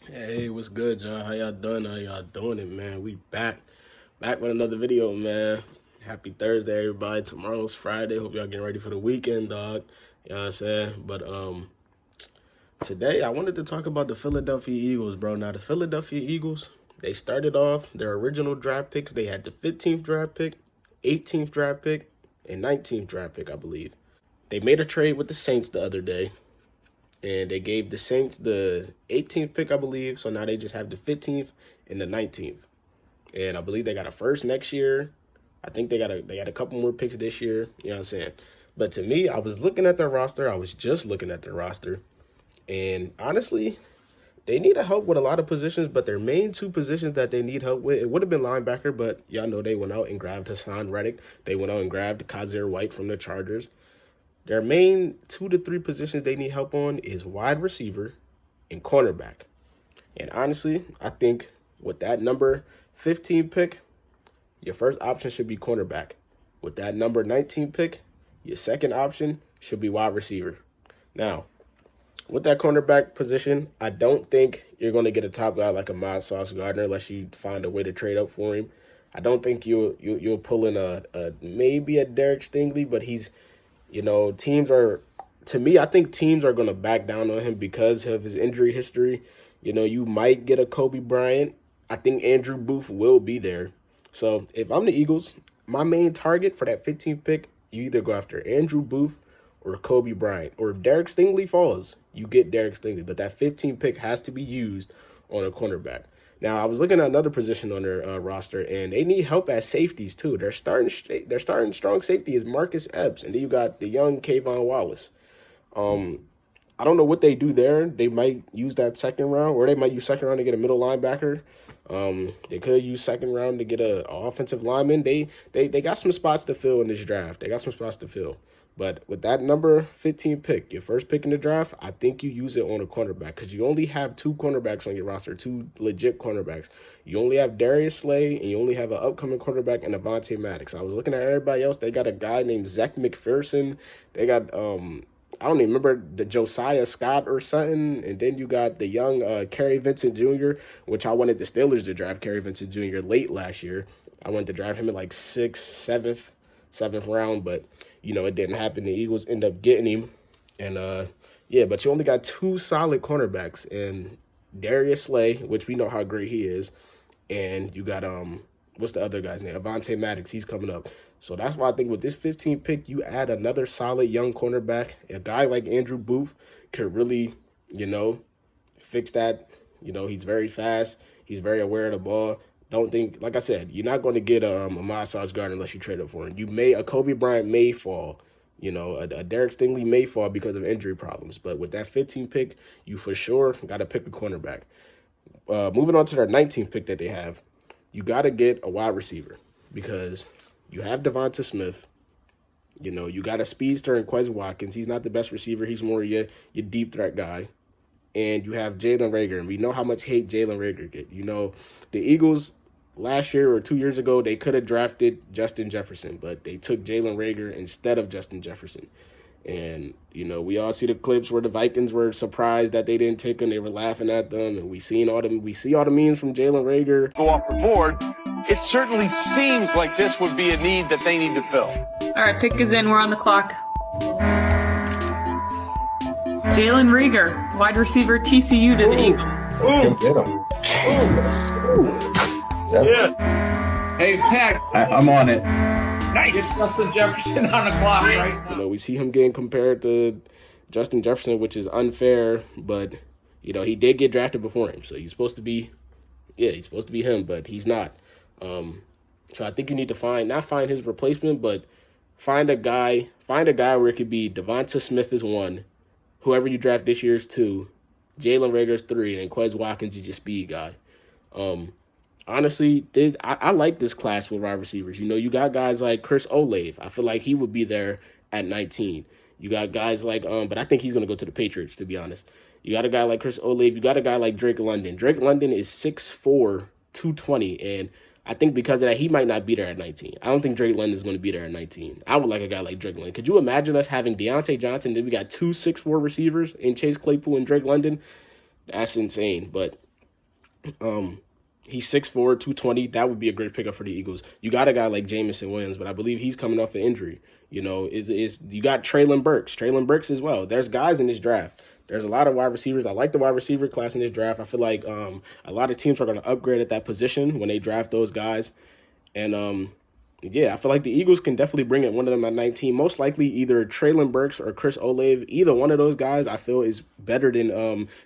Hey, what's good, y'all? How y'all doing? How y'all doing it, man? We back with another video, man. Happy Thursday, everybody. Tomorrow's Friday. Hope y'all getting ready for the weekend, dog. You know what I'm saying? But today I wanted to talk about the Philadelphia Eagles, bro. Now the Philadelphia Eagles, they started off their original draft picks. They had the 15th draft pick, 18th draft pick, and 19th draft pick, I believe. They made a trade with the Saints the other day, and they gave the Saints the 18th pick, I believe. So now they just have the 15th and the 19th. And I believe they got a first next year. I think they got a couple more picks this year. You know what I'm saying? But to me, I was looking at their roster. I was just looking at their roster. And honestly, they need help with a lot of positions, but their main two positions that they need help with, it would have been linebacker, but y'all know they went out and grabbed Hassan Reddick. They went out and grabbed Kazir White from the Chargers. Their main 2 to 3 positions they need help on is wide receiver and cornerback. And honestly, I think with that number 15 pick, your first option should be cornerback. With that number 19 pick, your second option should be wide receiver. Now, with that cornerback position, I don't think you're going to get a top guy like a Sauce Gardner unless you find a way to trade up for him. I don't think you'll pull in a maybe a Derek Stingley, but he's, I think teams are going to back down on him because of his injury history. You might get a Kobe Bryant. I think Andrew Booth will be there. So if I'm the Eagles, my main target for that 15th pick, you either go after Andrew Booth or Kobe Bryant. Or if Derek Stingley falls, you get Derek Stingley. But that 15th pick has to be used on a cornerback. Now, I was looking at another position on their roster, and they need help at safeties too. Their starting strong safety is Marcus Epps, and then you got the young Kayvon Wallace. I don't know what they do there. They might use that second round, or they might use second round to get a middle linebacker. They could use second round to get a offensive lineman. They got some spots to fill in this draft. They got some spots to fill. But with that number 15 pick, your first pick in the draft, I think you use it on a cornerback because you only have 2 cornerbacks on your roster, 2 legit cornerbacks. You only have Darius Slay, and you only have an upcoming cornerback in Avonte Maddox. I was looking at everybody else. They got a guy named Zach McPherson. They got, I don't even remember, the Josiah Scott or something. And then you got the young Kerry Vincent Jr., which I wanted the Steelers to draft Kerry Vincent Jr. late last year. I wanted to draft him in like 6th, 7th round, but it didn't happen. The Eagles end up getting him. And but you only got 2 solid cornerbacks, and Darius Slay, which we know how great he is, and you got what's the other guy's name? Avonte Maddox. He's coming up. So that's why I think with this 15th pick, you add another solid young cornerback. A guy like Andrew Booth could really, fix that. He's very fast. He's very aware of the ball. Don't think, like I said, you're not going to get a Sauce Gardner unless you trade up for him. A Kobe Bryant may fall. A Derek Stingley may fall because of injury problems. But with that 15th pick, you for sure got to pick a cornerback. Moving on to their 19th pick that they have, you got to get a wide receiver because you have Devonta Smith. You got a speedster in Quez Watkins. He's not the best receiver. He's more your deep threat guy. And you have Jalen Reagor, and we know how much hate Jalen Reagor get. The Eagles last year or 2 years ago, they could have drafted Justin Jefferson, but they took Jalen Reagor instead of Justin Jefferson. And, we all see the clips where the Vikings were surprised that they didn't take him. They were laughing at them, and we see all the memes from Jalen Reagor. Go off the board. It certainly seems like this would be a need that they need to fill. All right, pick is in. We're on the clock. Jalen Reagor, wide receiver, TCU to the Eagles. Let's go get him. Yeah. Hey, Pat. I'm on it. Nice. Get Justin Jefferson on the clock right now. We see him getting compared to Justin Jefferson, which is unfair, but, he did get drafted before him. So he's supposed to be him, but he's not. So I think you need to not find his replacement, but find a guy where it could be Devonta Smith is 1, whoever you draft this year is 2, Jalen Reagor is 3, and Quez Watkins is your speed guy. Honestly, I like this class with wide receivers. You got guys like Chris Olave. I feel like he would be there at 19. You got guys like, but I think he's going to go to the Patriots, to be honest. You got a guy like Chris Olave. You got a guy like Drake London. Drake London is 6'4", 220, and I think because of that, he might not be there at 19. I don't think Drake London is going to be there at 19. I would like a guy like Drake London. Could you imagine us having Deontay Johnson, then we got 2 6'4" receivers in Chase Claypool and Drake London? That's insane, but He's 6'4", 220. That would be a great pickup for the Eagles. You got a guy like Jameson Willams, but I believe he's coming off an injury. You know, is you got Treylon Burks as well. There's guys in this draft. There's a lot of wide receivers. I like the wide receiver class in this draft. I feel like a lot of teams are going to upgrade at that position when they draft those guys. And yeah, I feel like the Eagles can definitely bring it one of them at 19. Most likely either Treylon Burks or Chris Olave. Either one of those guys I feel is better than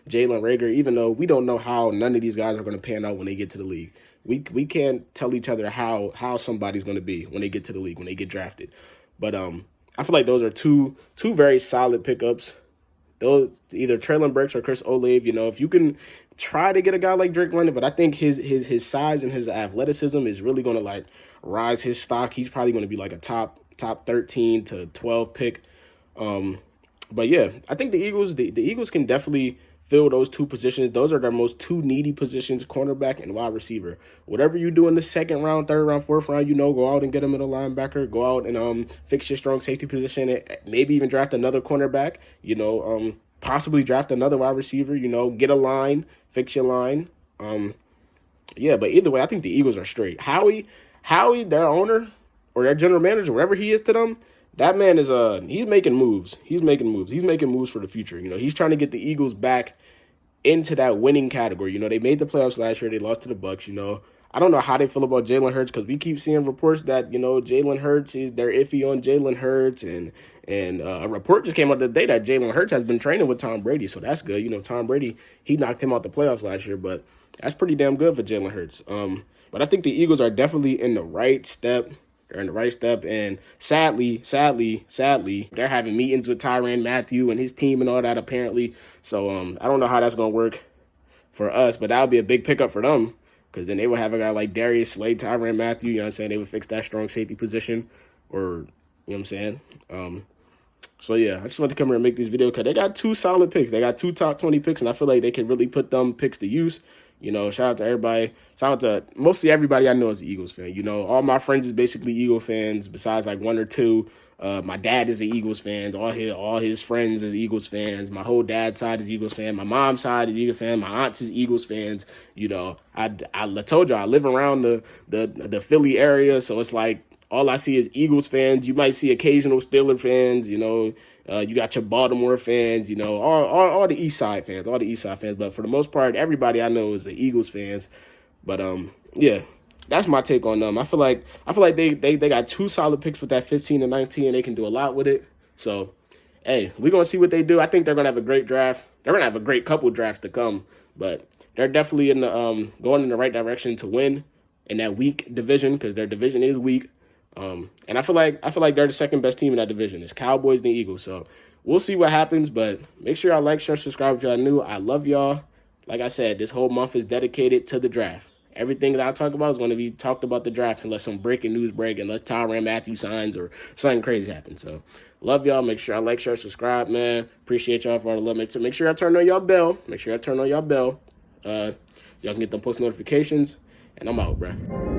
Jalen Reagor, even though we don't know how none of these guys are going to pan out when they get to the league. We can't tell each other how somebody's going to be when they get to the league, when they get drafted. But I feel like those are two very solid pickups. Those either Treylon Burks or Chris Olave. You know, if you can try to get a guy like Drake London, but I think his size and his athleticism is really going to like rise his stock. He's probably going to be like a top 13 to 12 pick. But yeah, I think the Eagles can definitely fill those two positions. Those are their most two needy positions, cornerback and wide receiver. Whatever you do in the second round, third round, fourth round, you know, go out and get a middle linebacker. Go out and fix your strong safety position. Maybe even draft another cornerback. You know, possibly draft another wide receiver. You know, get a line, fix your line. Yeah, but either way, I think the Eagles are straight. Howie, their owner or their general manager, wherever he is to them, that man is he's making moves. He's making moves for the future. You know, he's trying to get the Eagles back into that winning category. You know, they made the playoffs last year. They lost to the Bucs. You know, I don't know how they feel about Jalen Hurts because we keep seeing reports that, you know, Jalen Hurts they're iffy on Jalen Hurts, and a report just came out today that Jalen Hurts has been training with Tom Brady, so that's good. You know, Tom Brady, he knocked him out the playoffs last year, but that's pretty damn good for Jalen Hurts. But I think the Eagles are definitely in the right step. They're in the right step, and sadly, they're having meetings with Tyrann Mathieu and his team and all that apparently. So I don't know how that's going to work for us, but that would be a big pickup for them because then they would have a guy like Darius Slay, Tyrann Mathieu, you know what I'm saying? They would fix that strong safety position, or, you know what I'm saying? So yeah, I just want to come here and make this video because they got two solid picks. They got two top 20 picks, and I feel like they can really put them picks to use. You know, shout out to everybody. Shout out to mostly everybody I know is an Eagles fan. You know, all my friends is basically Eagle fans besides like one or two. My dad is an Eagles fan. All his friends is Eagles fans. My whole dad's side is Eagles fan. My mom's side is Eagles fan. My aunts is Eagles fans. You know, I told you I live around the Philly area, so it's like all I see is Eagles fans. You might see occasional Steelers fans. You know, you got your Baltimore fans. You know, all the East Side fans. But for the most part, everybody I know is the Eagles fans. But yeah, that's my take on them. I feel like they got two solid picks with that 15 and 19, and they can do a lot with it. So, hey, we're gonna see what they do. I think they're gonna have a great draft. They're gonna have a great couple drafts to come, but they're definitely in the going in the right direction to win in that weak division because their division is weak. And I feel like they're the second best team in that division. It's Cowboys and the Eagles. So we'll see what happens, but make sure y'all like, share, subscribe if y'all new. I love y'all. Like I said, this whole month is dedicated to the draft. Everything that I talk about is going to be talked about the draft unless some breaking news break, unless Tyrann Mathieu signs or something crazy happens. So love y'all. Make sure y'all like, share, subscribe, man. Appreciate y'all for all the love. Make sure y'all turn on y'all bell. So y'all can get them post notifications. And I'm out, bruh.